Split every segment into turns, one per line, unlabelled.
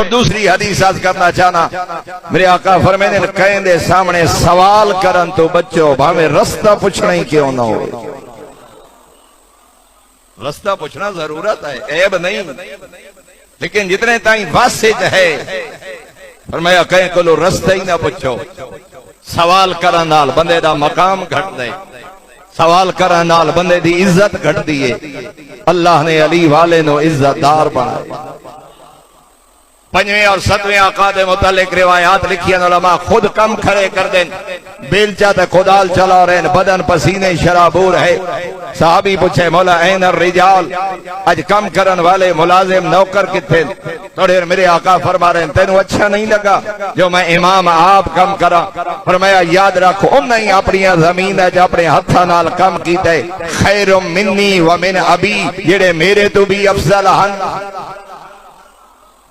दूसरी हदीस आज करना चाहना, मेरे आका फरमाते हैं कहंदे सामने सवाल करन तो बच्चो, भावे रास्ता पूछना ही क्यों ना हो। रास्ता पूछना जरूरत है, ऐब नहीं, लेकिन जितने ताई वासित है फरमाया कहीं को रास्ता ही ना पूछो। सवाल करन नाल बंदे दा मकाम घट दे, सवाल करन नाल बंदे दी इज्जत घटदी है। अल्लाह ने अली वाले नो इज्जतदार बनाया। पंजवें और सतवें आका दे मुतालिक रिवायात लिखी उलमा खुद कम खड़े कर देन, बेलचा ते खुदाल चला रहे, बदन पसीने शराबूर है। साहबी पूछे मौला ऐन रिजाल, आज कम करन वाले मुलाजिम नौकर किथे? थोड़े मेरे आका फरमा रहे तेन अच्छा नहीं लगा जो मैं इमाम आप कम करा? फरमाया याद रख उन्हें ही अपनी जमीन है जो अपने हथा नाल कम कीते, खैरुम मिन्नी व मिन अबी, जेड़े मेरे तो भी अफजल हन,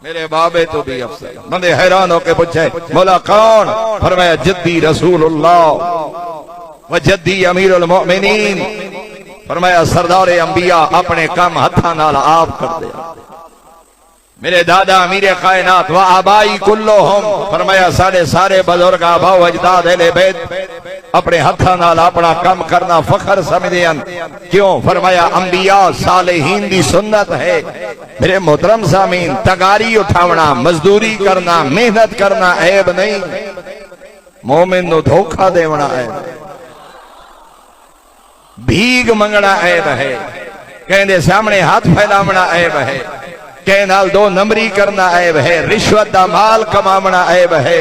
मेरे बाबे तो भी अफसर। बंदे हैरान होके पूछे मौला कौन? फरमाया जद्दी रसूलुल्लाह व जद्दी अमीरुल मोमिनीन। फरमाया सरदार अंबिया अपने काम हथा नाल आप कर दे। मेरे दादा अमीरे कायनात व आबाई कुल्लोहुम, फरमाया सारे सारे बुजुर्ग आबा अजदाद अहले बैत अपने हथा नाल अपना काम करना फखर समझदे हन। क्यों? फरमाया अंबिया सालेहीन दी सुन्नत है। मेरे मोहतरम सामीन, तगारी उठावना, मजदूरी करना, मेहनत करना ऐब नहीं, मोमिन नु धोखा देवना है, भीग मंगना ऐब है, कहने सामने हाथ फैलावना ऐब है, कह नाल दो नंबरी करना ऐब है, रिश्वत दा माल कमावना ऐब है।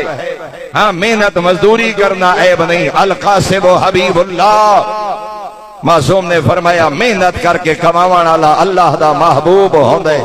हाँ, मेहनत मजदूरी करना ऐब नहीं। अल कासिम हबीबुल्लाह, मासूम ने फरमाया मेहनत करके कमावन वाला अल्लाह दा महबूब होंदे।